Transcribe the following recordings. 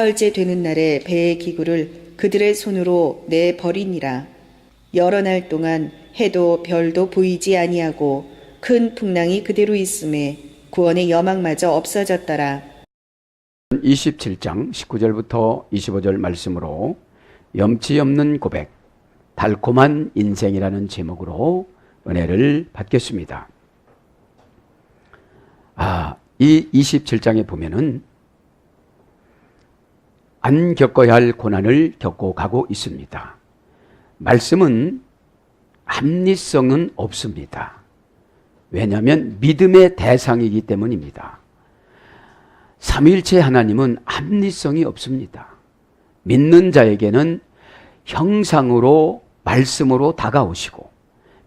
14일째 되는 날에 배의 기구를 그들의 손으로 내버리니라. 여러 날 동안 해도 별도 보이지 아니하고 큰 풍랑이 그대로 있음에 구원의 여망마저 없어졌더라. 27장 19절부터 25절 말씀으로 염치 없는 고백, 달콤한 인생이라는 제목으로 은혜를 받겠습니다. 이 27장에 보면은 안 겪어야 할 고난을 겪고 가고 있습니다. 말씀은 합리성은 없습니다. 왜냐하면 믿음의 대상이기 때문입니다. 삼위일체 하나님은 합리성이 없습니다. 믿는 자에게는 형상으로 말씀으로 다가오시고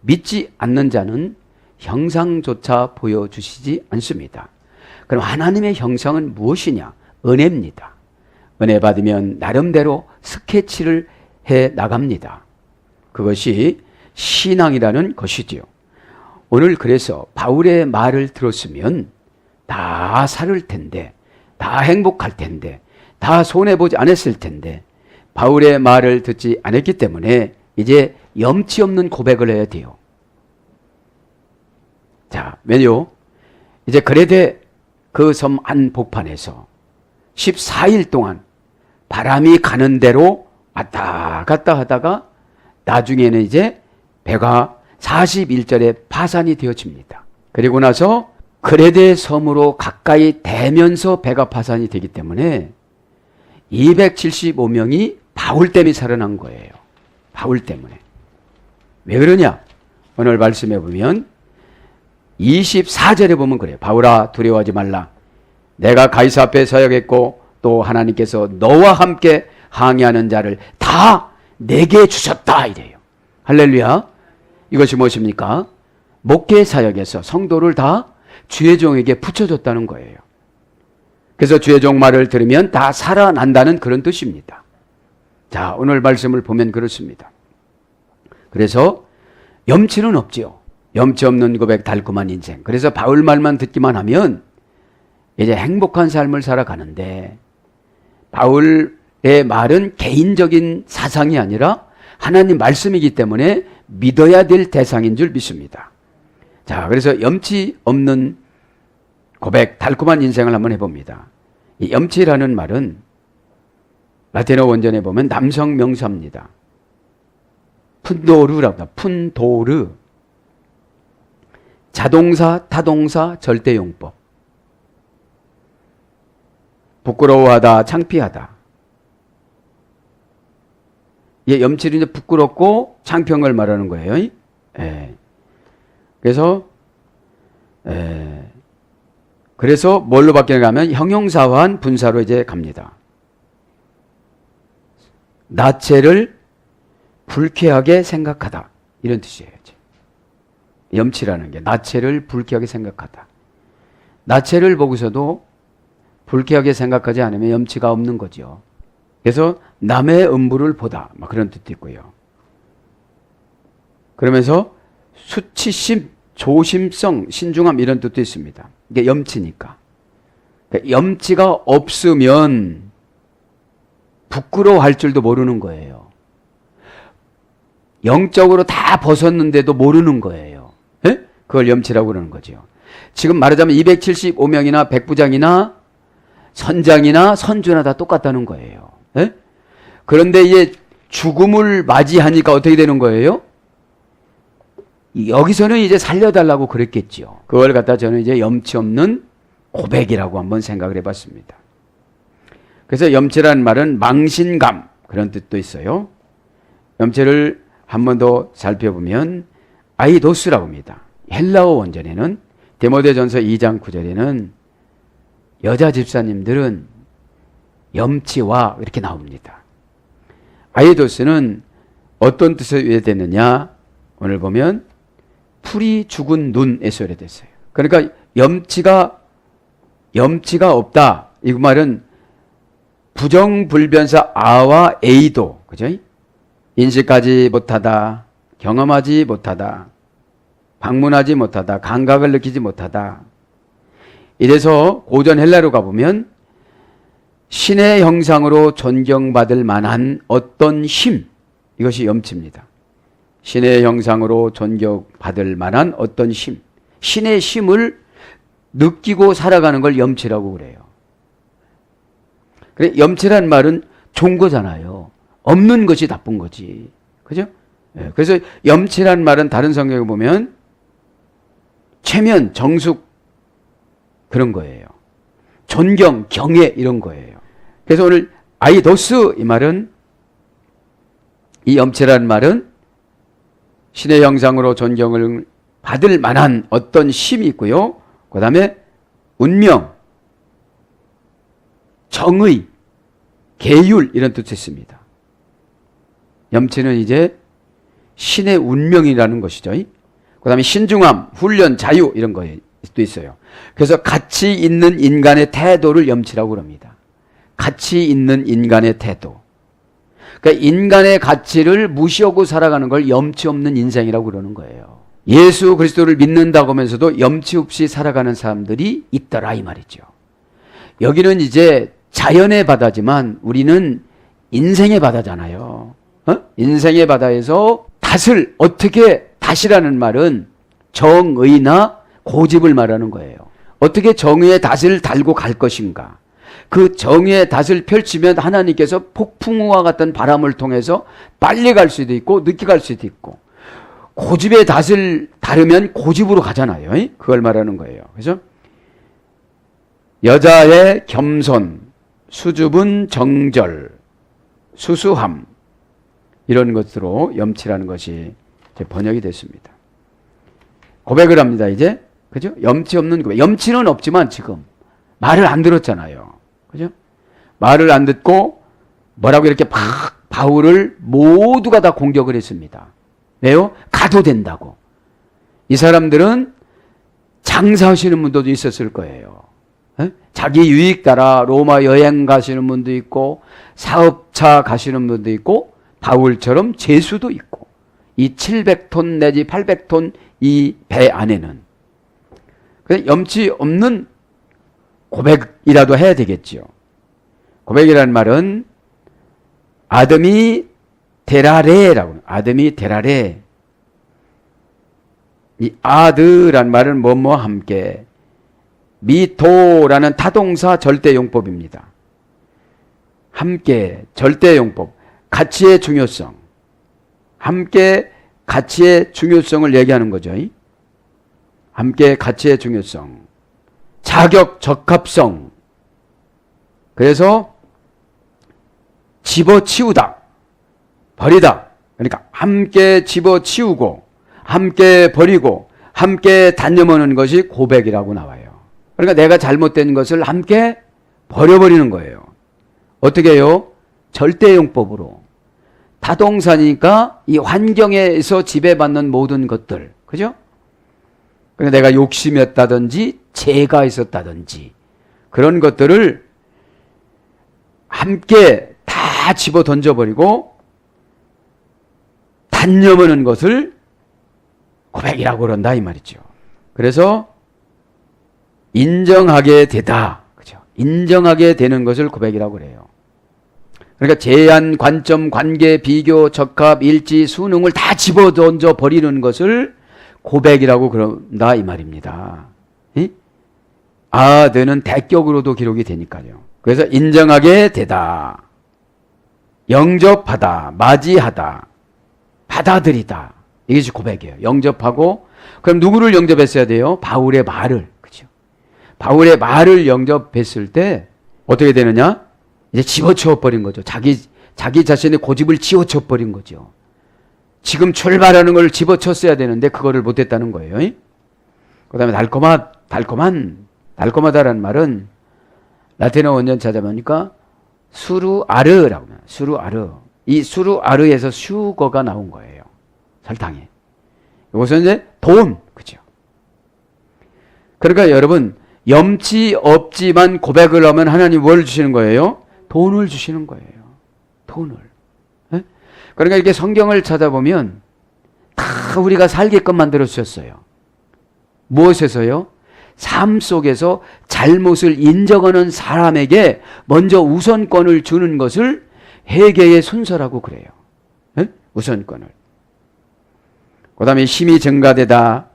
믿지 않는 자는 형상조차 보여주시지 않습니다. 그럼 하나님의 형상은 무엇이냐? 은혜입니다. 은혜 받으면 나름대로 스케치를 해 나갑니다. 그것이 신앙이라는 것이지요. 오늘 그래서 바울의 말을 들었으면 다 살을 텐데, 다 행복할 텐데, 다 손해보지 않았을 텐데 바울의 말을 듣지 않았기 때문에 이제 염치 없는 고백을 해야 돼요. 자, 왜요? 이제 그레데 그 섬 한복판에서 14일 동안 바람이 가는 대로 왔다 갔다 하다가 나중에는 이제 배가 41절에 파산이 되어집니다. 그리고 나서 그레데 섬으로 가까이 대면서 배가 파산이 되기 때문에 275명이 바울 때문에 살아난 거예요. 바울 때문에. 왜 그러냐? 오늘 말씀해 보면 24절에 보면 그래요. 바울아 두려워하지 말라. 내가 가이사 앞에 서야겠고 또 하나님께서 너와 함께 항해하는 자를 다 내게 주셨다 이래요. 할렐루야. 이것이 무엇입니까? 목회 사역에서 성도를 다 주의 종에게 붙여줬다는 거예요. 그래서 주의 종 말을 들으면 다 살아난다는 그런 뜻입니다. 자, 오늘 말씀을 보면 그렇습니다. 그래서 염치는 없지요. 염치 없는 고백, 달콤한 인생. 그래서 바울 말만 듣기만 하면 이제 행복한 삶을 살아가는데, 바울의 말은 개인적인 사상이 아니라 하나님 말씀이기 때문에 믿어야 될 대상인 줄 믿습니다. 자, 그래서 염치 없는 고백, 달콤한 인생을 한번 해봅니다. 이 염치라는 말은 라틴어 원전에 보면 남성 명사입니다. 푼도르라고 합니다. 푼도르. 자동사, 타동사, 절대용법. 부끄러워하다, 창피하다. 예, 염치는 이제 부끄럽고 창피한 걸 말하는 거예요. 예. 그래서 뭘로 바뀌는가 하면 형용사와 분사로 이제 갑니다. 나체를 불쾌하게 생각하다. 이런 뜻이에요. 염치라는 게 나체를 불쾌하게 생각하다. 나체를 보고서도 불쾌하게 생각하지 않으면 염치가 없는 거죠. 그래서 남의 음부를 보다. 막 그런 뜻도 있고요. 그러면서 수치심, 조심성, 신중함 이런 뜻도 있습니다. 이게 염치니까. 그러니까 염치가 없으면 부끄러워할 줄도 모르는 거예요. 영적으로 다 벗었는데도 모르는 거예요. 예? 그걸 염치라고 그러는 거죠. 지금 말하자면 275명이나 백부장이나 선장이나 선주나 다 똑같다는 거예요. 예? 그런데 이제 죽음을 맞이하니까 어떻게 되는 거예요? 여기서는 이제 살려달라고 그랬겠죠. 그걸 갖다 저는 이제 염치 없는 고백이라고 한번 생각을 해봤습니다. 그래서 염치라는 말은 망신감 그런 뜻도 있어요. 염치를 한 번 더 살펴보면 아이도스라고 합니다. 헬라어 원전에는 디모데전서 2장 9절에는 여자 집사님들은 염치와 이렇게 나옵니다. 아이도스는 어떤 뜻으로 유래됐느냐? 오늘 보면 풀이 죽은 눈에서 유래됐어요. 그러니까 염치가 없다. 이 말은 부정불변사 아와 에이도, 그죠? 인식하지 못하다, 경험하지 못하다, 방문하지 못하다, 감각을 느끼지 못하다. 이래서 고전 헬라로 가보면 신의 형상으로 존경받을 만한 어떤 힘, 이것이 염치입니다. 신의 형상으로 존경받을 만한 어떤 힘, 신의 힘을 느끼고 살아가는 걸 염치라고 그래요. 그래, 염치란 말은 좋은 거잖아요. 없는 것이 나쁜 거지. 그죠? 예, 그래서 염치란 말은 다른 성경에 보면 체면, 정숙 그런 거예요. 존경, 경애 이런 거예요. 그래서 오늘 아이도스 이 말은, 이 염치란 말은 신의 형상으로 존경을 받을 만한 어떤 힘이 있고요. 그 다음에 운명, 정의, 계율 이런 뜻이 있습니다. 염치는 이제 신의 운명이라는 것이죠. 그 다음에 신중함, 훈련, 자유 이런 거도 있어요. 그래서 가치 있는 인간의 태도를 염치라고 그럽니다. 가치 있는 인간의 태도. 그러니까 인간의 가치를 무시하고 살아가는 걸 염치 없는 인생이라고 그러는 거예요. 예수 그리스도를 믿는다고 하면서도 염치 없이 살아가는 사람들이 있더라 이 말이죠. 여기는 이제 자연의 바다지만 우리는 인생의 바다잖아요. 인생의 바다에서 닷을 어떻게, 닷이라는 말은 정의나 고집을 말하는 거예요. 어떻게 정의의 닷을 달고 갈 것인가. 그 정의의 닷을 펼치면 하나님께서 폭풍우와 같은 바람을 통해서 빨리 갈 수도 있고 늦게 갈 수도 있고, 고집의 닷을 다르면 고집으로 가잖아요. 그걸 말하는 거예요. 그래서 여자의 겸손, 수줍은 정절, 수수함 이런 것으로 염치라는 것이 번역이 됐습니다. 고백을 합니다. 이제 그죠? 염치 없는 고백. 염치는 없지만 지금 말을 안 들었잖아요. 그죠? 말을 안 듣고 뭐라고 이렇게 막 바울을 모두가 다 공격을 했습니다. 왜요? 가도 된다고. 이 사람들은 장사하시는 분들도 있었을 거예요. 에? 자기 유익 따라 로마 여행 가시는 분도 있고 사업차 가시는 분도 있고 바울처럼 제수도 있고, 이 700톤 내지 800톤 이 배 안에는. 그래서 염치 없는 고백이라도 해야 되겠지요. 고백이라는 말은 아드미 데라레라고, 아드미 데라레. 이 아드란 말은 뭐뭐 함께, 미토라는 타동사 절대용법입니다. 함께, 절대용법, 가치의 중요성, 함께 가치의 중요성을 얘기하는 거죠. 함께 가치의 중요성, 자격 적합성. 그래서 집어치우다, 버리다. 그러니까 함께 집어치우고 함께 버리고 함께 단념하는 것이 고백이라고 나와요. 그러니까 내가 잘못된 것을 함께 버려버리는 거예요. 어떻게 해요? 절대용법으로. 타동사니까 이 환경에서 지배받는 모든 것들, 그죠? 그러니까 내가 욕심이었다든지 죄가 있었다든지 그런 것들을 함께 다 집어 던져버리고 단념하는 것을 고백이라고 그런다 이 말이죠. 그래서 인정하게 되다, 그죠? 인정하게 되는 것을 고백이라고 그래요. 그러니까 제한, 관점, 관계, 비교, 적합, 일치, 수능을 다 집어 던져 버리는 것을 고백이라고 그런다 이 말입니다. 아드는 대격으로도 기록이 되니까요. 그래서 인정하게 되다, 영접하다, 맞이하다, 받아들이다, 이것이 고백이에요. 영접하고, 그럼 누구를 영접했어야 돼요? 바울의 말을. 그죠? 바울의 말을 영접했을 때 어떻게 되느냐? 이제 집어치워 버린 거죠. 자기 자신의 고집을 집어치워 버린 거죠. 지금 출발하는 걸 집어쳤어야 되는데 그거를 못했다는 거예요. 그 다음에 달콤하다라는 말은 라틴어 원전 찾아보니까 수루아르라고 해요. 수루아르. 이 수루아르에서 슈거가 나온 거예요. 설탕에. 이것은 이제 돈, 그죠? 그러니까 여러분, 염치 없지만 고백을 하면 하나님 뭘 주시는 거예요? 돈을 주시는 거예요. 돈을. 네? 그러니까 이렇게 성경을 찾아보면 다 우리가 살게끔 만들어 주셨어요. 무엇에서요? 삶 속에서 잘못을 인정하는 사람에게 먼저 우선권을 주는 것을 회개의 순서라고 그래요. 네? 우선권을. 그 다음에 힘이 증가되다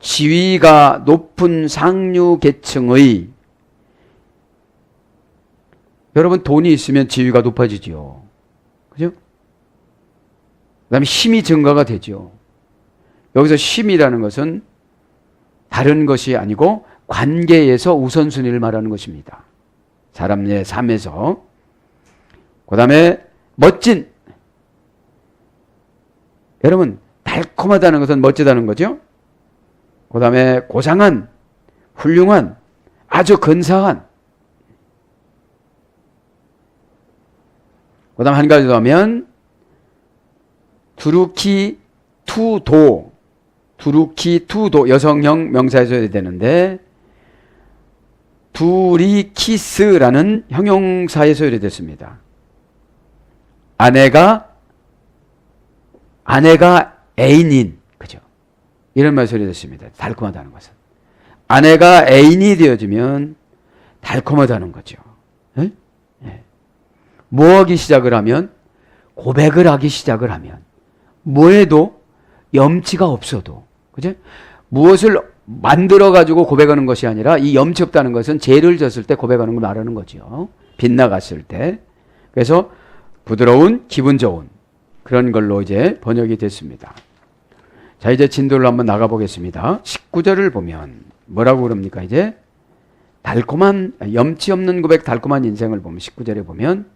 지위가 높은 상류 계층의, 여러분 돈이 있으면 지위가 높아지죠. 그죠? 그 다음에 힘이 증가가 되죠. 여기서 힘이라는 것은 다른 것이 아니고 관계에서 우선순위를 말하는 것입니다. 사람의 삶에서. 그 다음에 멋진, 여러분 달콤하다는 것은 멋지다는 거죠. 그 다음에 고상한, 훌륭한, 아주 근사한. 그 다음 한 가지 더 하면 두루키 투도, 두루키 투도, 여성형 명사에서 해야 되는데 두리키스라는 형용사에서 유래됐습니다. 아내가 애인인, 그죠? 이런 말에서 유래됐습니다. 달콤하다는 것은. 아내가 애인이 되어지면 달콤하다는 거죠. 네? 네. 뭐 하기 시작을 하면, 고백을 하기 시작을 하면, 뭐에도 염치가 없어도, 그죠? 무엇을 만들어가지고 고백하는 것이 아니라 이 염치 없다는 것은 죄를 졌을 때 고백하는 걸 말하는 거죠. 빗나갔을 때. 그래서 부드러운, 기분 좋은 그런 걸로 이제 번역이 됐습니다. 자, 이제 진도를 한번 나가보겠습니다. 19절을 보면 뭐라고 그럽니까? 이제 달콤한, 염치 없는 고백, 달콤한 인생을 보면 19절에 보면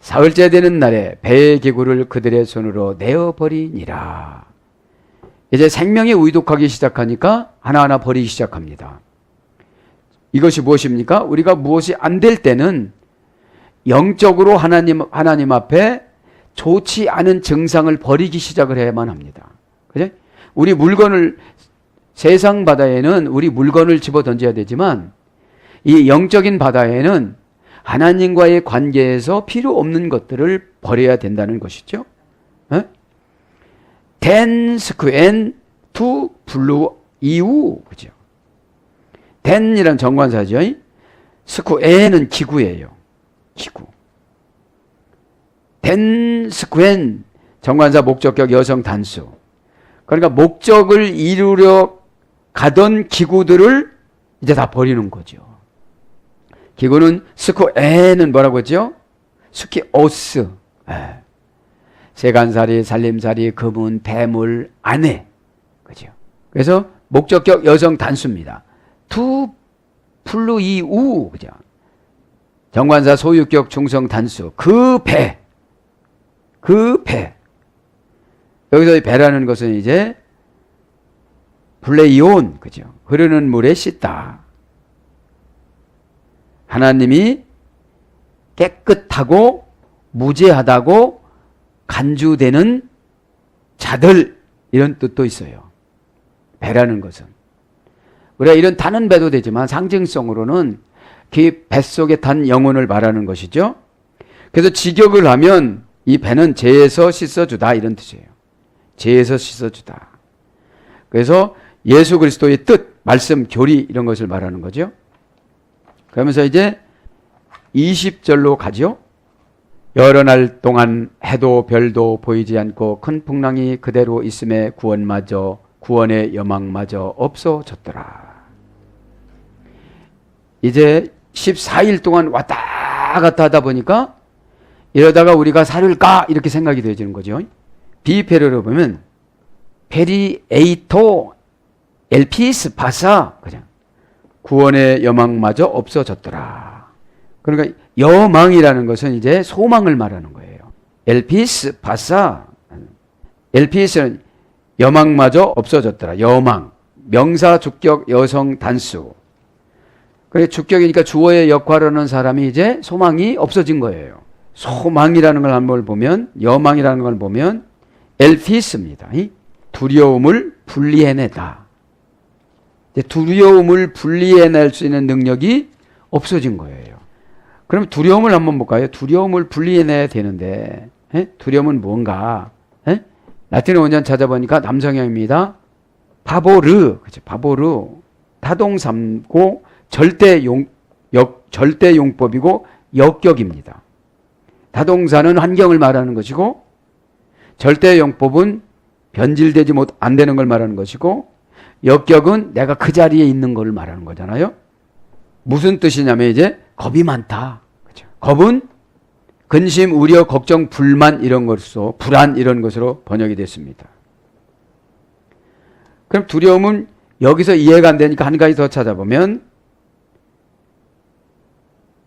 사흘째 되는 날에 배의 기구를 그들의 손으로 내어버리니라. 이제 생명이 의독하기 시작하니까 하나하나 버리기 시작합니다. 이것이 무엇입니까? 우리가 무엇이 안 될 때는 영적으로 하나님 앞에 좋지 않은 증상을 버리기 시작을 해야만 합니다. 그죠? 우리 물건을, 세상 바다에는 우리 물건을 집어 던져야 되지만 이 영적인 바다에는 하나님과의 관계에서 필요 없는 것들을 버려야 된다는 것이죠. 댄 스크엔 투 블루 이후, 그죠? 댄이란 정관사죠. 스크엔은 기구예요. 기구. 댄 스크엔 정관사 목적격 여성 단수. 그러니까 목적을 이루려 가던 기구들을 이제 다 버리는 거죠. 기구는 스크엔은 뭐라고 했죠? 스키오스. 세간살이, 살림살이, 금은, 폐물, 아내. 그죠? 그래서 목적격 여성 단수입니다. 투 플루 이우, 그죠? 정관사 소유격 중성 단수. 그 배. 여기서 배라는 것은 이제 블레이온, 그죠? 흐르는 물에 씻다. 하나님이 깨끗하고 무죄하다고 간주되는 자들, 이런 뜻도 있어요. 배라는 것은. 우리가 이런 타는 배도 되지만 상징성으로는 그 뱃속에 탄 영혼을 말하는 것이죠. 그래서 직역을 하면 이 배는 죄에서 씻어주다, 이런 뜻이에요. 죄에서 씻어주다. 그래서 예수 그리스도의 뜻, 말씀, 교리, 이런 것을 말하는 거죠. 그러면서 이제 20절로 가죠. 여러 날 동안 해도 별도 보이지 않고 큰 풍랑이 그대로 있음에 구원의 여망마저 없어졌더라. 이제 14일 동안 왔다 갔다 하다 보니까 이러다가 우리가 살을까? 이렇게 생각이 되어지는 거죠. 비페르로 보면 페리에이토 엘피스 바사, 그냥 구원의 여망마저 없어졌더라. 그러니까 여망이라는 것은 이제 소망을 말하는 거예요. 엘피스 바사, 엘피스는 여망마저 없어졌더라. 여망, 명사 주격 여성 단수. 그래, 주격이니까 주어의 역할을 하는 사람이 이제 소망이 없어진 거예요. 소망이라는 걸 한번 보면, 여망이라는 걸 보면 엘피스입니다. 두려움을 분리해내다. 두려움을 분리해낼 수 있는 능력이 없어진 거예요. 그럼 두려움을 한번 볼까요? 두려움을 분리해내야 되는데, 두려움은 뭔가? 라틴어 원전 찾아보니까 남성형입니다. 그죠? 바보르 타동사고 절대용법이고 역격입니다. 타동사는 환경을 말하는 것이고 절대용법은 변질되지 안 되는 걸 말하는 것이고 역격은 내가 그 자리에 있는 걸 말하는 거잖아요. 무슨 뜻이냐면 이제 겁이 많다. 그죠? 겁은 근심, 우려, 걱정, 불만 이런 것으로 불안 이런 것으로 번역이 됐습니다. 그럼 두려움은 여기서 이해가 안 되니까 한 가지 더 찾아보면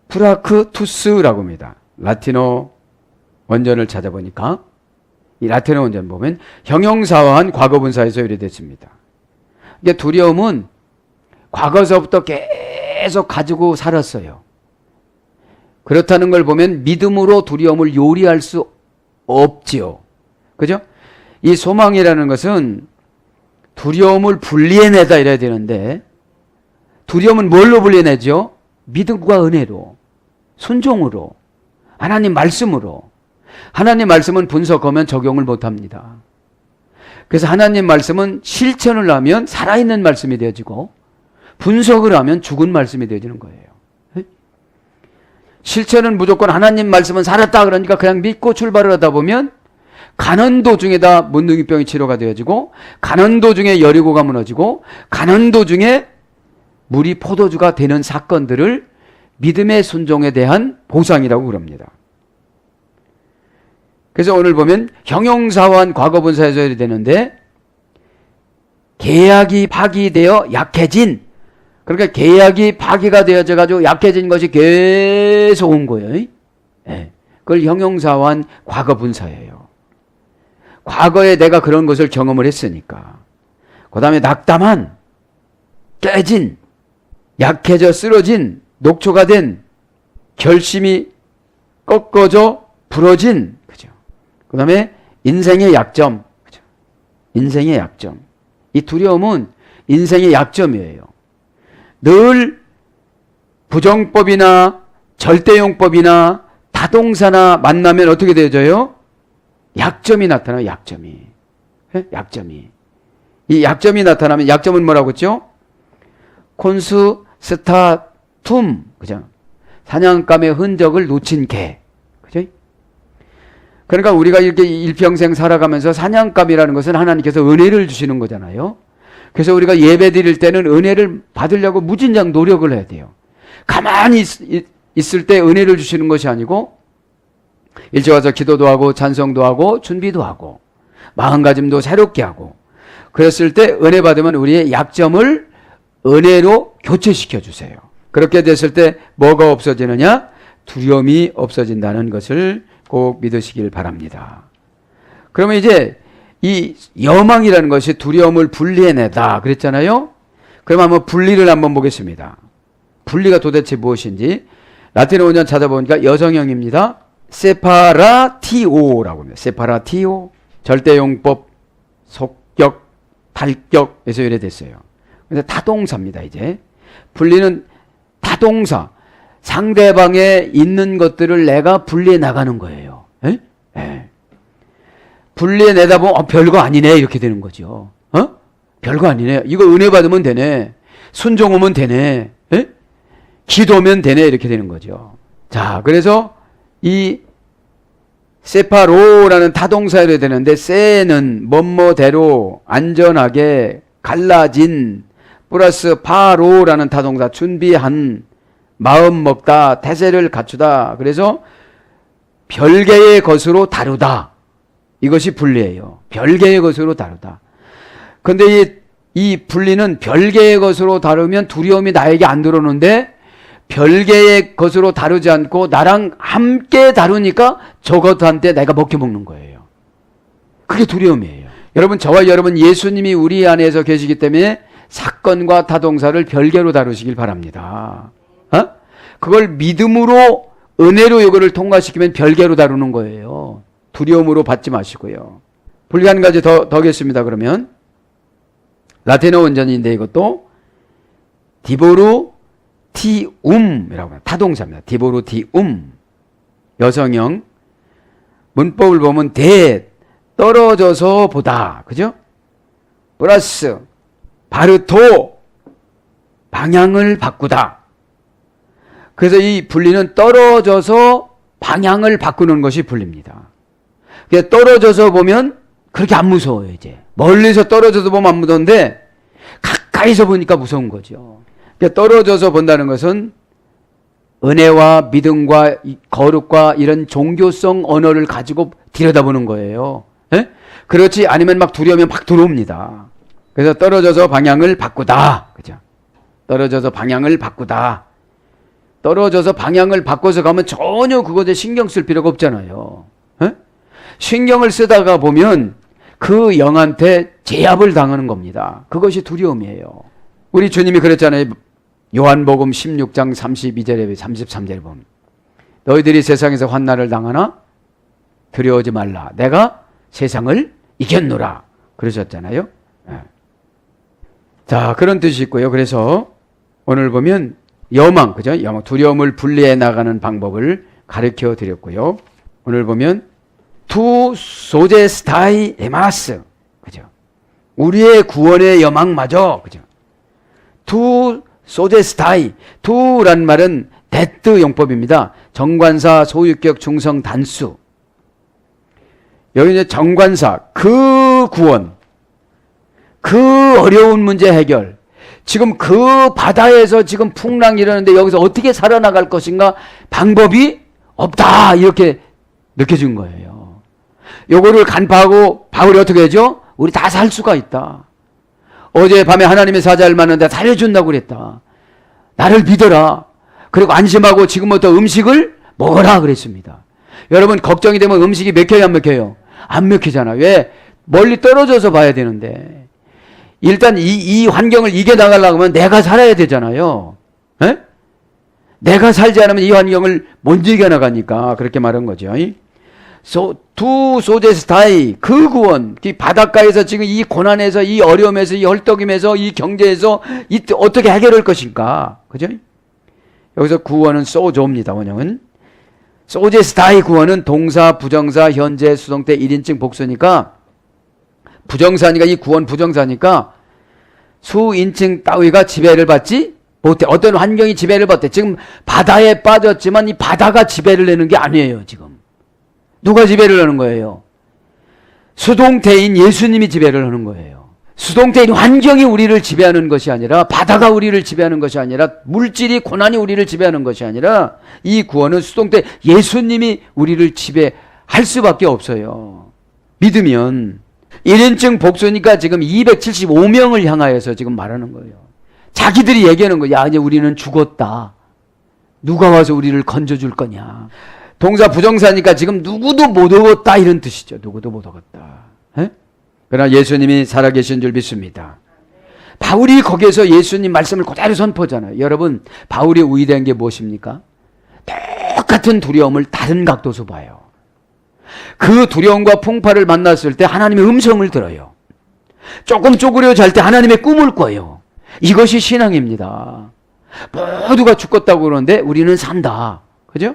프라크투스라고 합니다. 라틴어 원전을 찾아보니까 이 라틴어 원전 보면 형용사화한 과거분사에서 유래됐습니다. 이게 두려움은 과거서부터 계속 가지고 살았어요. 그렇다는 걸 보면 믿음으로 두려움을 요리할 수 없지요. 그죠? 이 소망이라는 것은 두려움을 분리해내다 이래야 되는데 두려움은 뭘로 분리해내죠? 믿음과 은혜로, 순종으로, 하나님 말씀으로. 하나님 말씀은 분석하면 적용을 못합니다. 그래서 하나님 말씀은 실천을 하면 살아있는 말씀이 되어지고 분석을 하면 죽은 말씀이 되어지는 거예요. 실천은 무조건 하나님 말씀은 살았다 그러니까 그냥 믿고 출발을 하다 보면 가는 도중에다 문둥이병이 치료가 되어지고 가는 도중에 여리고가 무너지고 가는 도중에 물이 포도주가 되는 사건들을 믿음의 순종에 대한 보상이라고 그럽니다. 그래서 오늘 보면 형용사화한 과거분사에서 해야 되는데 계약이 파기되어 약해진, 그러니까 계약이 파기가 되어져 가지고 약해진 것이 계속 온 거예요. 네. 그걸 형용사화한 과거분사예요. 과거에 내가 그런 것을 경험을 했으니까. 그 다음에 낙담한, 깨진, 약해져 쓰러진, 녹초가 된, 결심이 꺾어져 부러진, 그죠? 그 다음에 인생의 약점, 그죠? 인생의 약점. 이 두려움은 인생의 약점이에요. 늘 부정법이나 절대용법이나 타동사나 만나면 어떻게 되어져요? 약점이 나타나요, 약점이. 약점이. 이 약점이 나타나면 약점은 뭐라고 했죠? 콘스타툼, 그죠? 사냥감의 흔적을 놓친 개. 그죠? 그러니까 우리가 이렇게 일평생 살아가면서 사냥감이라는 것은 하나님께서 은혜를 주시는 거잖아요. 그래서 우리가 예배 드릴 때는 은혜를 받으려고 무진장 노력을 해야 돼요. 가만히 있을 때 은혜를 주시는 것이 아니고 일찍 와서 기도도 하고 찬송도 하고 준비도 하고 마음가짐도 새롭게 하고 그랬을 때 은혜 받으면 우리의 약점을 은혜로 교체시켜 주세요. 그렇게 됐을 때 뭐가 없어지느냐? 두려움이 없어진다는 것을 꼭 믿으시길 바랍니다. 그러면 이제 이 여망이라는 것이 두려움을 분리해내다 그랬잖아요. 그럼 한번 분리를 한번 보겠습니다. 분리가 도대체 무엇인지 라틴어 원전 찾아보니까 여성형입니다. 세파라티오라고 합니다. 세파라티오, 절대용법, 속격, 달격에서 유래됐어요. 그래서 타동사입니다. 이제 분리는 타동사, 상대방에 있는 것들을 내가 분리해 나가는 거예요. 에? 에. 분리해 내다 보면 별거 아니네 이렇게 되는 거죠. 별거 아니네. 이거 은혜 받으면 되네. 순종하면 되네. 에? 기도면 되네 이렇게 되는 거죠. 자, 그래서 이 세파로라는 타동사로 되는데 세는 뭐뭐대로 안전하게 갈라진 플러스 파로라는 타동사 준비한 마음 먹다 태세를 갖추다. 그래서 별개의 것으로 다루다. 이것이 분리예요. 별개의 것으로 다루다. 그런데 이 분리는 별개의 것으로 다루면 두려움이 나에게 안 들어오는데 별개의 것으로 다루지 않고 나랑 함께 다루니까 저것한테 내가 먹혀먹는 거예요. 그게 두려움이에요. 여러분, 저와 여러분 예수님이 우리 안에서 계시기 때문에 사건과 타동사를 별개로 다루시길 바랍니다. 그걸 믿음으로 은혜로 이거를 통과시키면 별개로 다루는 거예요. 두려움으로 받지 마시고요. 분리 한 가지 더 하겠습니다. 그러면 라틴어 원전인데 이것도 디보루 티움이라고 합니다. 타동사입니다. 디보루 티움. 여성형. 문법을 보면 대 떨어져서 보다. 그죠? 플러스 바르토, 방향을 바꾸다. 그래서 이 분리는 떨어져서 방향을 바꾸는 것이 분리입니다. 그래서 떨어져서 보면 그렇게 안 무서워요. 이제 멀리서 떨어져서 보면 안 무서운데 가까이서 보니까 무서운 거죠. 그러니까 떨어져서 본다는 것은 은혜와 믿음과 거룩과 이런 종교성 언어를 가지고 들여다보는 거예요. 예? 그렇지 않으면 막 두려우면 막 들어옵니다. 그래서 떨어져서 방향을 바꾸다. 그죠? 떨어져서 방향을 바꾸다. 떨어져서 방향을 바꿔서 가면 전혀 그것에 신경 쓸 필요가 없잖아요. 예? 신경을 쓰다가 보면 그 영한테 제압을 당하는 겁니다. 그것이 두려움이에요. 우리 주님이 그랬잖아요. 요한복음 16장 32절에 33절에 보면 너희들이 세상에서 환난을 당하나 두려워하지 말라. 내가 세상을 이겼노라. 그러셨잖아요. 네. 자, 그런 뜻이 있고요. 그래서 오늘 보면 여망, 그죠? 여망, 두려움을 분리해 나가는 방법을 가르쳐 드렸고요. 오늘 보면 투 소제스타이 에마스, 그죠? 우리의 구원의 여망마저, 그죠? 투 소제스타이, 투란 말은 데트 용법입니다. 정관사, 소유격, 중성, 단수. 여기 이제 정관사, 그 구원, 그 어려운 문제 해결, 지금 그 바다에서 지금 풍랑이 일어나는데 여기서 어떻게 살아나갈 것인가 방법이 없다. 이렇게 느껴진 거예요. 요거를 간파하고 바울이 어떻게 하죠? 우리 다 살 수가 있다. 어젯밤에 하나님의 사자를 만났는데 살려준다고 그랬다. 나를 믿어라. 그리고 안심하고 지금부터 음식을 먹어라 그랬습니다. 여러분 걱정이 되면 음식이 먹혀요 안 먹혀요? 안 먹히잖아. 왜? 멀리 떨어져서 봐야 되는데. 일단 이 환경을 이겨나가려고 하면 내가 살아야 되잖아요. 에? 내가 살지 않으면 이 환경을 못 이겨나가니까 그렇게 말한 거죠. 투 소제스타이, 그 구원, 이 바닷가에서 지금 이 고난에서, 이 어려움에서, 이 헐떡임에서, 이 경제에서 어떻게 해결할 것인가. 그죠? 여기서 구원은 소조입니다. 원형은. 소제스타이 구원은 동사, 부정사, 현재, 수동태, 1인칭 복수니까 부정사니까 이 구원 부정사니까 수인칭 따위가 지배를 받지 못해. 어떤 환경이 지배를 받대. 지금 바다에 빠졌지만 이 바다가 지배를 하는 게 아니에요. 지금 누가 지배를 하는 거예요? 수동태인 예수님이 지배를 하는 거예요. 수동태인 환경이 우리를 지배하는 것이 아니라, 바다가 우리를 지배하는 것이 아니라, 물질이 고난이 우리를 지배하는 것이 아니라, 이 구원은 수동태 예수님이 우리를 지배할 수밖에 없어요. 믿으면. 1인칭 복수니까 지금 275명을 향하여서 지금 말하는 거예요. 자기들이 얘기하는 거야. 야, 이제 우리는 죽었다. 누가 와서 우리를 건져줄 거냐. 동사 부정사니까 지금 누구도 못 얻었다 이런 뜻이죠. 누구도 못 얻었다. 에? 그러나 예수님이 살아계신 줄 믿습니다. 바울이 거기에서 예수님 말씀을 그대로 선포하잖아요. 여러분, 바울이 우위된 게 무엇입니까? 똑같은 두려움을 다른 각도에서 봐요. 그 두려움과 풍파를 만났을 때 하나님의 음성을 들어요. 조금 쪼그려 잘 때 하나님의 꿈을 꿔요. 이것이 신앙입니다. 모두가 죽었다고 그러는데 우리는 산다. 그죠?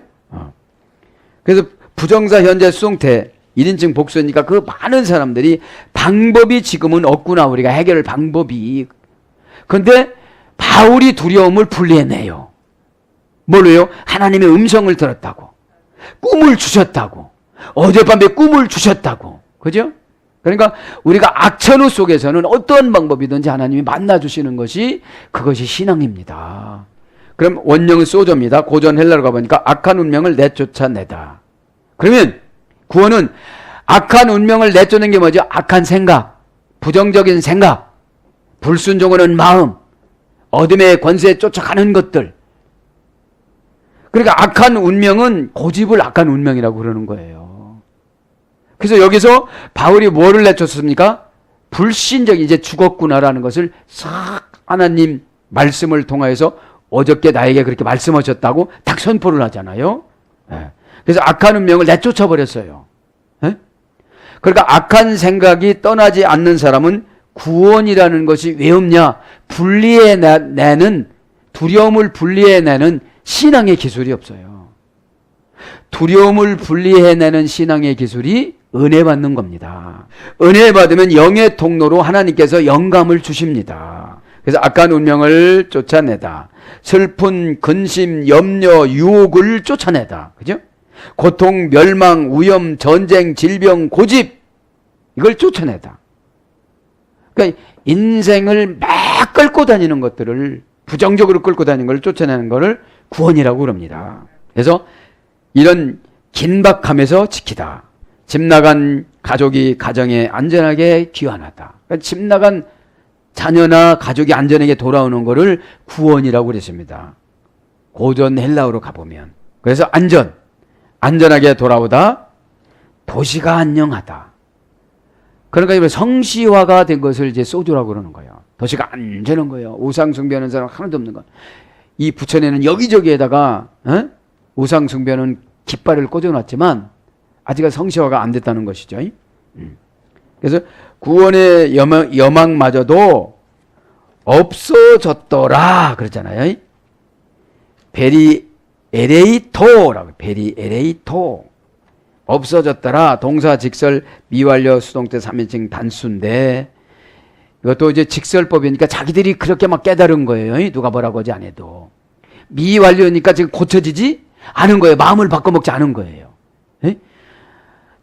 그래서 부정사, 현재, 수동태 1인칭 복수니까 그 많은 사람들이 방법이 지금은 없구나. 우리가 해결할 방법이. 그런데 바울이 두려움을 분리해내요. 뭘로요? 하나님의 음성을 들었다고. 꿈을 주셨다고. 어젯밤에 꿈을 주셨다고. 그죠? 그러니까 우리가 악천후 속에서는 어떤 방법이든지 하나님이 만나주시는 것이 그것이 신앙입니다. 그럼 원형은 소조입니다. 고전 헬라로 가보니까 악한 운명을 내쫓아내다. 그러면 구원은 악한 운명을 내쫓는 게 뭐죠? 악한 생각, 부정적인 생각, 불순종하는 마음, 어둠의 권세에 쫓아가는 것들. 그러니까 악한 운명은 고집을 악한 운명이라고 그러는 거예요. 그래서 여기서 바울이 뭐를 내쫓습니까? 불신적이 이제 죽었구나라는 것을 싹 하나님 말씀을 통하여서 어저께 나에게 그렇게 말씀하셨다고 딱 선포를 하잖아요. 네. 그래서 악한 운명을 내쫓아 버렸어요. 네? 그러니까 악한 생각이 떠나지 않는 사람은 구원이라는 것이 왜 없냐? 분리해내는, 두려움을 분리해내는 신앙의 기술이 없어요. 두려움을 분리해내는 신앙의 기술이 은혜 받는 겁니다. 은혜 받으면 영의 통로로 하나님께서 영감을 주십니다. 그래서 악한 운명을 쫓아내다. 슬픈 근심, 염려, 유혹을 쫓아내다. 그죠? 고통, 멸망, 위험, 전쟁, 질병, 고집 이걸 쫓아내다. 그러니까 인생을 막 끌고 다니는 것들을 부정적으로 끌고 다니는 걸 쫓아내는 것을 구원이라고 그럽니다. 그래서 이런 긴박함에서 지키다. 집 나간 가족이 가정에 안전하게 귀환하다. 그러니까 집 나간 자녀나 가족이 안전하게 돌아오는 것을 구원이라고 그랬습니다. 고전 헬라어로 가보면. 그래서 안전하게 돌아오다. 도시가 안녕하다. 그러니까 성시화가 된 것을 이제 소주라고 그러는 거예요. 도시가 안전한 거예요. 우상 숭배하는 사람 하나도 없는 것. 이 부천에는 여기저기에다가 우상 숭배하는 깃발을 꽂아놨지만 아직은 성시화가 안 됐다는 것이죠. 그래서 구원의 여망마저도 없어졌더라 그랬잖아요. 베리 에레이토 없어졌더라. 동사 직설 미완료 수동태 3인칭 단수인데 이것도 이제 직설법이니까 자기들이 그렇게 막 깨달은 거예요. 누가 뭐라고 하지 않아도. 미완료니까 지금 고쳐지지 않은 거예요. 마음을 바꿔먹지 않은 거예요.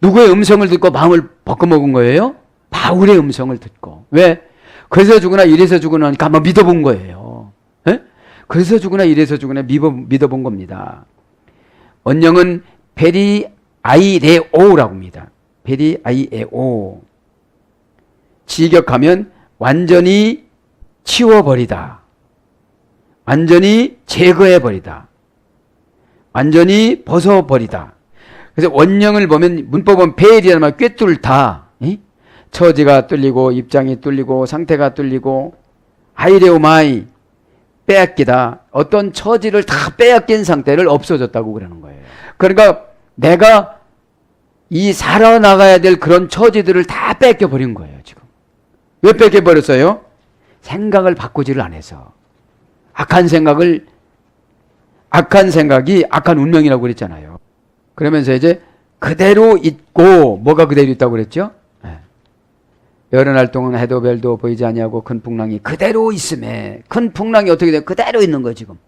누구의 음성을 듣고 마음을 바꿔먹은 거예요? 바울의 음성을 듣고. 왜? 그래서 죽으나 이래서 죽으나 하니까 한번 믿어본 거예요. 그래서 죽으나 이래서 죽으나 믿어본 겁니다. 원령은 베리아이레오라고 합니다. 베리아이에오. 직역하면 완전히 치워버리다. 완전히 제거해버리다. 완전히 벗어버리다. 그래서 원령을 보면 문법은 베일이라는 말 꿰뚫다. 처지가 뚫리고 입장이 뚫리고 상태가 뚫리고 아이레오마이 빼앗기다. 어떤 처지를 다 빼앗긴 상태를 없어졌다고 그러는 거예요. 그러니까 내가 이 살아나가야 될 그런 처지들을 다 뺏겨버린 거예요. 지금. 왜 뺏겨버렸어요? 생각을 바꾸지를 안 해서. 악한 생각이 악한 운명이라고 그랬잖아요. 그러면서 이제 그대로 있고 뭐가 그대로 있다고 그랬죠? 여러 날 동안 해도 별도 보이지 아니하고 큰 풍랑이 그대로 있음에 큰 풍랑이 어떻게 돼요? 그대로 있는 거예요. 지금.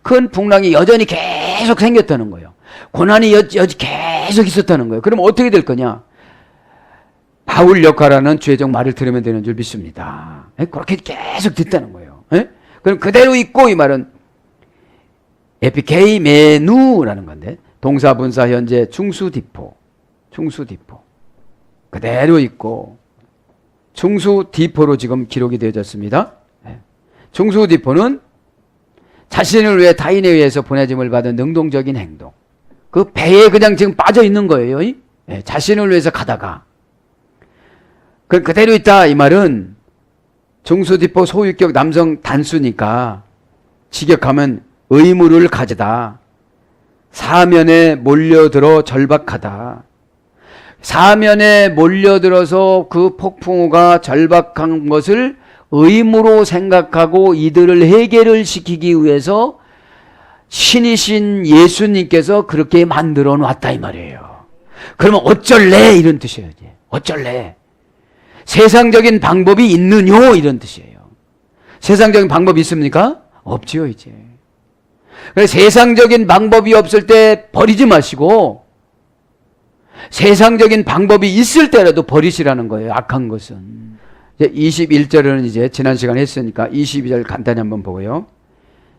큰 풍랑이 여전히 계속 생겼다는 거예요. 고난이 계속 있었다는 거예요. 그럼 어떻게 될 거냐? 바울 역할하는 주의적 말을 들으면 되는 줄 믿습니다. 그렇게 계속 됐다는 거예요. 그럼 그대로 있고 이 말은 에피케이메누라는 건데 동사 분사 현재 충수디포 그대로 있고 충수디포로 지금 기록이 되어졌습니다. 충수디포는 자신을 위해 타인에 의해서 보내짐을 받은 능동적인 행동. 그 배에 그냥 지금 빠져 있는 거예요. 자신을 위해서 가다가. 그대로 있다 이 말은 중수디포 소유격 남성 단수니까 직역하면 의무를 가지다. 사면에 몰려들어 절박하다. 사면에 몰려들어서 그 폭풍우가 절박한 것을 의무로 생각하고 이들을 해결을 시키기 위해서 신이신 예수님께서 그렇게 만들어 놨다 이 말이에요. 그러면 어쩔래 이런 뜻이에요. 어쩔래. 세상적인 방법이 있느뇨 이런 뜻이에요. 세상적인 방법이 있습니까? 없지요 이제. 그래서 세상적인 방법이 없을 때 버리지 마시고 세상적인 방법이 있을 때라도 버리시라는 거예요. 악한 것은. 이제 21절은 이제 지난 시간에 했으니까 22절 간단히 한번 보고요.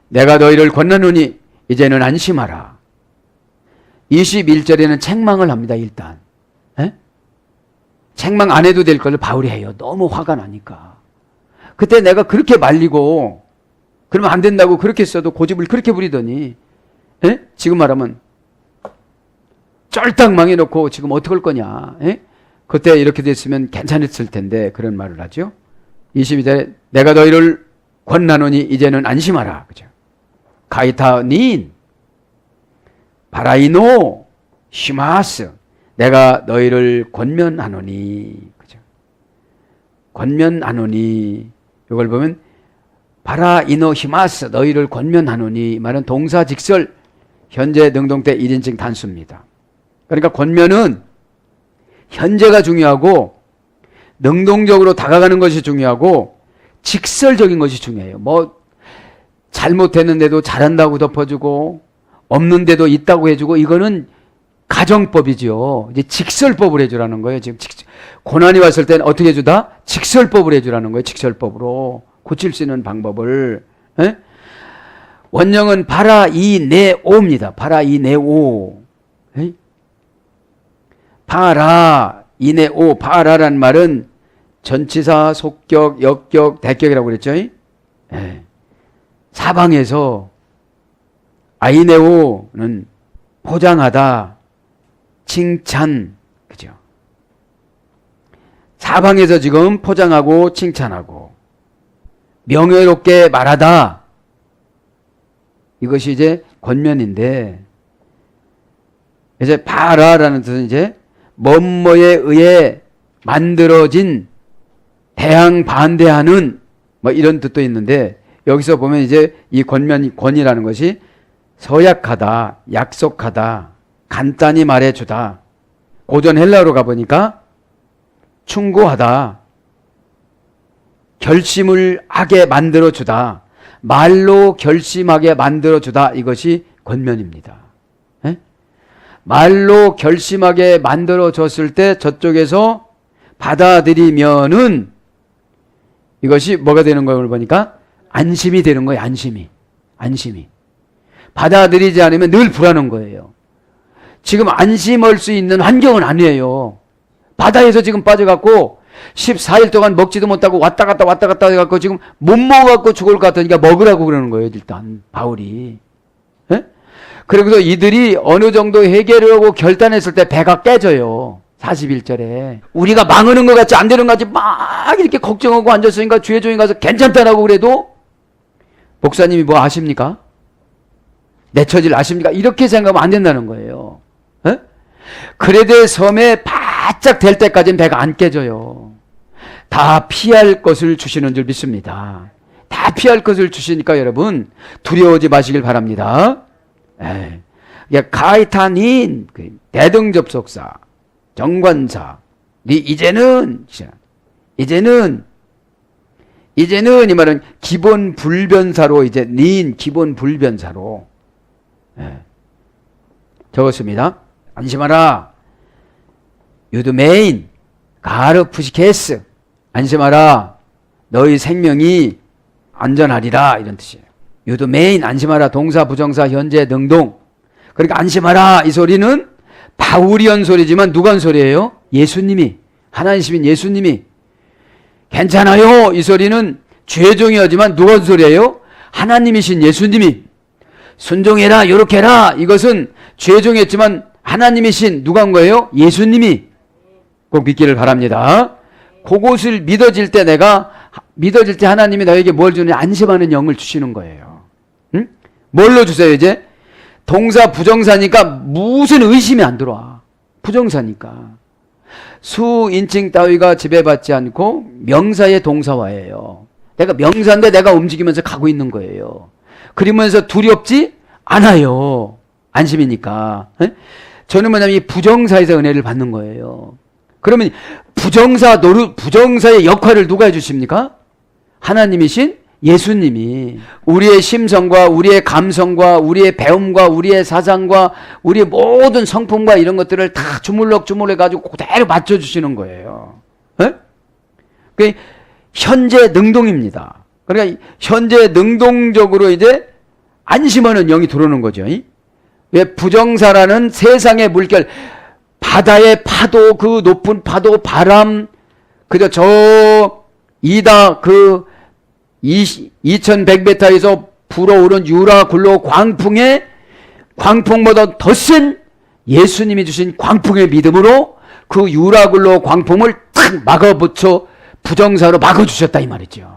내가 너희를 권하노니 이제는 안심하라. 21절에는 책망을 합니다. 일단. 책망 안 해도 될 걸 바울이 해요. 너무 화가 나니까. 그때 내가 그렇게 말리고 그러면 안 된다고 그렇게 써도 고집을 그렇게 부리더니 지금 말하면 쫄딱 망해놓고 지금 어떡할 거냐. 그때 이렇게 됐으면 괜찮았을 텐데 그런 말을 하죠. 22절에 내가 너희를 권하노니 이제는 안심하라. 그죠? 가이타닌 바라이노 시마스 내가 너희를 권면하노니. 그죠? 권면하노니 이걸 보면 바라이노 히마스 너희를 권면하노니 이 말은 동사 직설 현재 능동태 1인칭 단수입니다. 그러니까 권면은 현재가 중요하고 능동적으로 다가가는 것이 중요하고 직설적인 것이 중요해요. 뭐 잘못했는데도 잘한다고 덮어주고 없는데도 있다고 해주고 이거는 가정법이죠. 이제 직설법을 해주라는 거예요. 지금 고난이 왔을 때는 어떻게 해주다? 직설법을 해주라는 거예요. 직설법으로 고칠 수 있는 방법을. 에? 원형은 파라이네오입니다. 파라이네오. 에? 파라이네오. 파라란 말은 전치사, 속격, 역격, 대격이라고 그랬죠. 에. 사방에서 아이네오는 포장하다, 칭찬, 그죠? 사방에서 지금 포장하고 칭찬하고 명예롭게 말하다. 이것이 이제 권면인데, 이제 바라라는 뜻은 이제 뭐뭐에 의해 만들어진 대항 반대하는 뭐 이런 뜻도 있는데, 여기서 보면 이제 이 권이라는 것이 서약하다, 약속하다, 간단히 말해주다. 고전 헬라어로 가보니까 충고하다, 결심을 하게 만들어주다, 말로 결심하게 만들어주다. 이것이 권면입니다. 에? 말로 결심하게 만들어줬을 때 저쪽에서 받아들이면은 이것이 뭐가 되는 거예요? 보니까 안심이 되는 거예요. 안심이. 받아들이지 않으면 늘 불안한 거예요. 지금 안심할 수 있는 환경은 아니에요. 바다에서 지금 빠져갖고 14일 동안 먹지도 못하고 왔다 갔다 해갖고 지금 못 먹어갖고 죽을 것 같으니까 먹으라고 그러는 거예요. 일단 바울이. 에? 그리고서 이들이 어느 정도 해결을 하고 결단했을 때 배가 깨져요. 41절에 우리가 망하는 것 같이 안 되는 것 같이 막 이렇게 걱정하고 앉았으니까 주의 종이 가서 괜찮다라고 그래도 목사님이 뭐 아십니까? 내 처지를 아십니까? 이렇게 생각하면 안 된다는 거예요. 에? 그레데 섬에 바짝 될 때까지는 배가 안 깨져요. 다 피할 것을 주시는 줄 믿습니다. 다 피할 것을 주시니까 여러분 두려워하지 마시길 바랍니다. 가이탄인 대등접속사, 정관사, 이제는 이 말은 기본 불변사로 이제 기본 불변사로 적었습니다. 안심하라. 유드메인 가르푸시케스. 안심하라. 너희 생명이 안전하리라. 이런 뜻이에요. 유드메인 안심하라. 동사, 부정사, 현재, 능동. 그러니까 안심하라. 이 소리는 바울이 한 소리지만 누가 한 소리예요? 예수님이. 하나님이신 예수님이. 괜찮아요. 이 소리는 주의 종이 하지만 누가 한 소리예요? 하나님이신 예수님이. 순종해라. 요렇게 해라. 이것은 주의 종이 했지만 하나님이신 누가 한 거예요? 예수님이. 꼭 믿기를 바랍니다. 그것을 믿어질 때 하나님이 너에게 뭘 주느냐? 안심하는 영을 주시는 거예요. 응? 뭘로 주세요 이제? 동사 부정사니까 무슨 의심이 안 들어와. 부정사니까. 수인칭 따위가 지배받지 않고 명사의 동사화예요. 내가 명사인데 내가 움직이면서 가고 있는 거예요. 그러면서 두렵지 않아요. 안심이니까. 저는 뭐냐면 이 부정사에서 은혜를 받는 거예요. 그러면 부정사의 역할을 누가 해주십니까? 하나님이신 예수님이. 우리의 심성과 우리의 감성과 우리의 배움과 우리의 사상과 우리의 모든 성품과 이런 것들을 다 주물럭 해가지고 그대로 맞춰주시는 거예요. 그게 현재 능동입니다. 그러니까 현재 능동적으로 이제 안심하는 영이 들어오는 거죠. 왜? 부정사라는 세상의 물결, 바다의 파도, 그 높은 파도, 바람, 그저 저 이다 그 2100m에서 불어오른 유라 굴로 광풍보다 더 센 예수님이 주신 광풍의 믿음으로 그 유라 굴로 광풍을 탁 막아붙여 부정사로 막아주셨다 이 말이죠.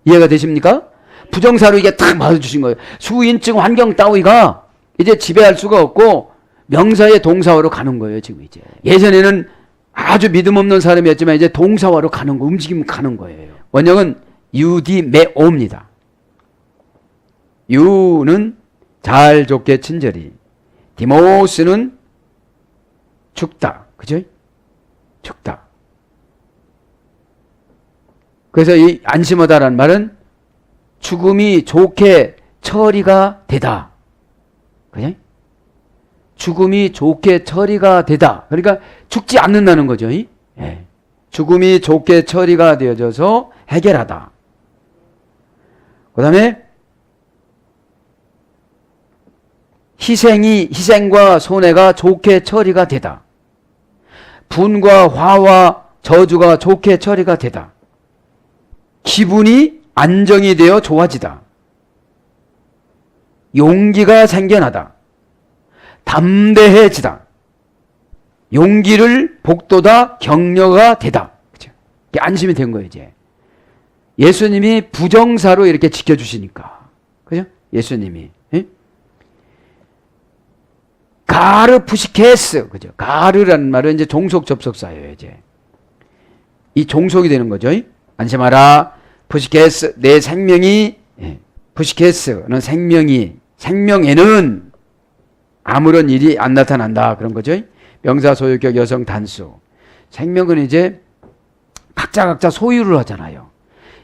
이해가 되십니까? 부정사로 이게 탁 막아주신 거예요. 수인칭 환경 따위가 이제 지배할 수가 없고 명사의 동사화로 가는 거예요. 지금 이제 예전에는 아주 믿음 없는 사람이었지만 이제 동사화로 가는 거, 움직임 가는 거예요. 원형은 유디메오입니다. 유는 잘 좋게 친절히, 디모스는 죽다, 그죠? 죽다. 그래서 이 안심하다라는 말은 죽음이 좋게 처리가 되다. 그죠? 죽음이 좋게 처리가 되다. 그러니까 죽지 않는다는 거죠. 예. 죽음이 좋게 처리가 되어져서 해결하다. 그 다음에 희생과 손해가 좋게 처리가 되다. 분과 화와 저주가 좋게 처리가 되다. 기분이 안정이 되어 좋아지다. 용기가 생겨나다. 담대해지다. 용기를 복돋아 격려가 되다. 그죠? 이게 안심이 된 거예요, 이제. 예수님이 부정사로 이렇게 지켜주시니까. 그죠? 예수님이. 예? 가르 푸시케스. 그죠? 가르라는 말은 이제 종속 접속사예요, 이제. 이 종속이 되는 거죠. 안심하라. 푸시케스. 내 생명이, 예. 푸시케스는 생명에는 아무런 일이 안 나타난다. 그런 거죠. 명사 소유격 여성 단수. 생명은 이제 각자 소유를 하잖아요.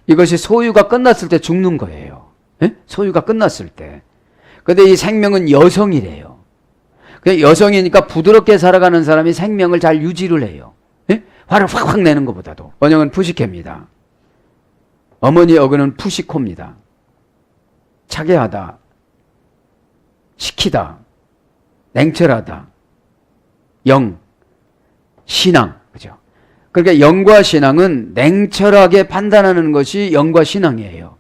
이것이 소유가 끝났을 때 죽는 거예요. 예? 소유가 끝났을 때. 근데 이 생명은 여성이래요. 그냥 여성이니까 부드럽게 살아가는 사람이 생명을 잘 유지를 해요. 예? 화를 확 내는 것보다도. 번역은 푸시케입니다. 어머니 어근은 푸시코입니다. 차게하다, 시키다, 냉철하다, 신앙. 그죠? 그러니까 영과 신앙은 냉철하게 판단하는 것이 영과 신앙이에요.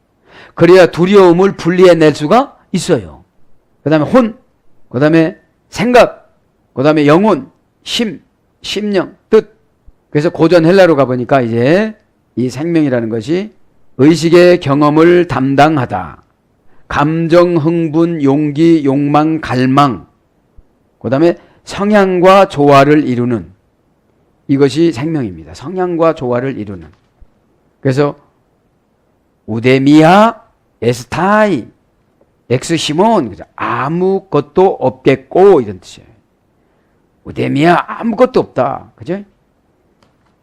그래야 두려움을 분리해낼 수가 있어요. 그 다음에 혼, 그 다음에 생각, 그 다음에 영혼, 심령, 뜻. 그래서 고전 헬라로 가보니까 이제 이 생명이라는 것이 의식의 경험을 담당하다. 감정, 흥분, 용기, 욕망, 갈망. 그 다음에 성향과 조화를 이루는 이것이 생명입니다. 성향과 조화를 이루는. 그래서 우데미아 에스타이 엑스시몬 아무것도 없겠고 이런 뜻이에요. 우데미아 아무것도 없다. 그죠?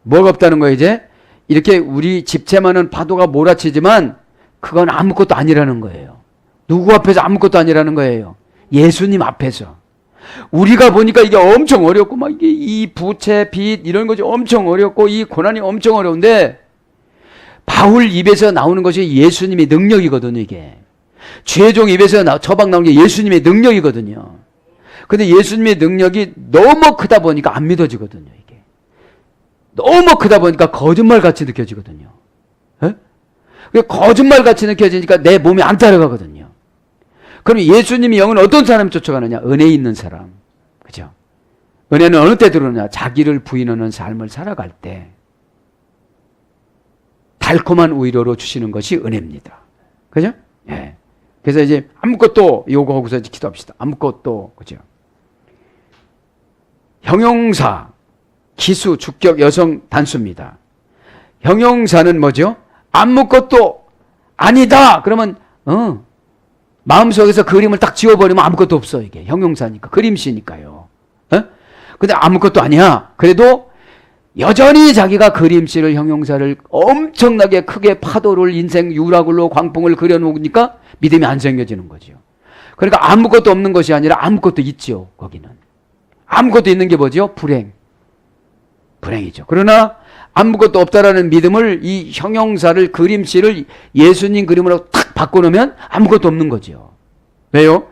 뭐가 없다는 거예요 이제? 이렇게 우리 집채만은 파도가 몰아치지만 그건 아무것도 아니라는 거예요. 누구 앞에서 아무것도 아니라는 거예요? 예수님 앞에서. 우리가 보니까 이게 엄청 어렵고 막 이게 이 부채, 빚 이런 것이 엄청 어렵고 이 고난이 엄청 어려운데 바울 입에서 나오는 것이 예수님의 능력이거든요, 이게. 죄종 입에서 처방 나오는 게 예수님의 능력이거든요. 근데 예수님의 능력이 너무 크다 보니까 안 믿어지거든요, 이게. 너무 크다 보니까 거짓말같이 느껴지거든요. 예? 거짓말같이 느껴지니까 내 몸이 안 따라가거든요. 그럼 예수님의 영은 어떤 사람이 쫓아가느냐? 은혜 있는 사람. 그죠? 은혜는 어느 때 들어오느냐? 자기를 부인하는 삶을 살아갈 때 달콤한 위로로 주시는 것이 은혜입니다. 그죠? 예. 그래서 이제 아무것도 요구하고서 기도합시다. 아무것도. 그죠? 형용사, 기수, 주격, 여성, 단수입니다. 형용사는 뭐죠? 아무것도 아니다. 그러면 마음속에서 그림을 딱 지워버리면 아무것도 없어. 이게 형용사니까. 그림씨니까요. 근데 아무것도 아니야. 그래도 여전히 자기가 그림씨를 형용사를 엄청나게 크게 파도를 인생 유라굴로 광풍을 그려놓으니까 믿음이 안 생겨지는 거죠. 그러니까 아무것도 없는 것이 아니라 아무것도 있죠. 거기는. 아무것도 있는 게 뭐죠? 불행이죠. 그러나 아무것도 없다라는 믿음을 이 형용사를 그림씨를 예수님 그림으로 탁 바꿔놓으면 아무것도 없는 거죠. 왜요?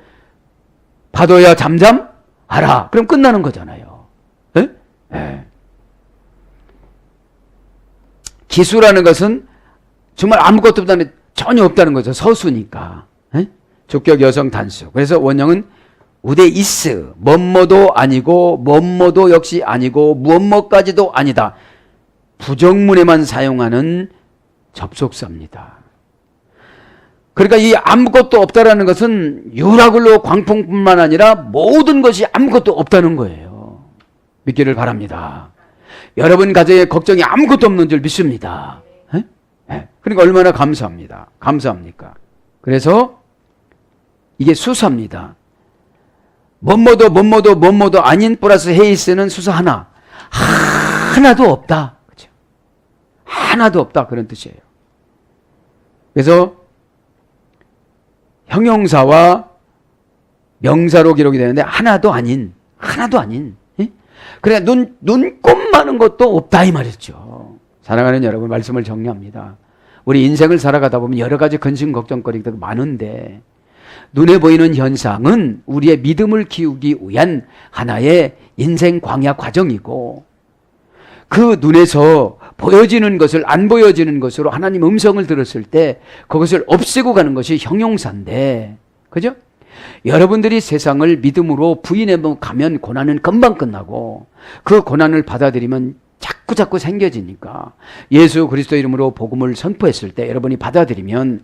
파도야 잠잠하라. 그럼 끝나는 거잖아요. 네? 네. 기수라는 것은 정말 아무것도 없다는 전혀 없다는 거죠. 서수니까. 네? 주격 여성 단수. 그래서 원형은 우데이스 뭐뭐도 아니고 뭐뭐도 역시 아니고 무엇뭐까지도 아니다. 부정문에만 사용하는 접속사입니다. 그러니까 이 아무것도 없다라는 것은 유라굴로 광풍뿐만 아니라 모든 것이 아무것도 없다는 거예요. 믿기를 바랍니다. 여러분 가정에 걱정이 아무것도 없는 줄 믿습니다. 에? 에. 그러니까 얼마나 감사합니까? 그래서 이게 수사입니다. 뭐뭐도 아닌 플러스 헤이스는 수사 하나도 없다. 그렇죠? 하나도 없다. 그런 뜻이에요. 그래서 형용사와 명사로 기록이 되는데 하나도 아닌. 예? 그러니까 눈꼽 많은 것도 없다 이 말이죠. 사랑하는 여러분, 말씀을 정리합니다. 우리 인생을 살아가다 보면 여러 가지 근심 걱정거리가 많은데 눈에 보이는 현상은 우리의 믿음을 키우기 위한 하나의 인생 광야 과정이고, 그 눈에서 보여지는 것을 안 보여지는 것으로 하나님 음성을 들었을 때 그것을 없애고 가는 것이 형용사인데, 그죠? 여러분들이 세상을 믿음으로 부인해 가면 고난은 금방 끝나고, 그 고난을 받아들이면 자꾸 생겨지니까, 예수 그리스도 이름으로 복음을 선포했을 때 여러분이 받아들이면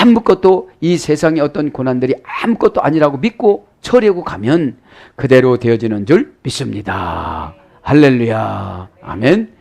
아무것도, 이 세상의 어떤 고난들이 아무것도 아니라고 믿고 처리하고 가면 그대로 되어지는 줄 믿습니다. 할렐루야. 아멘.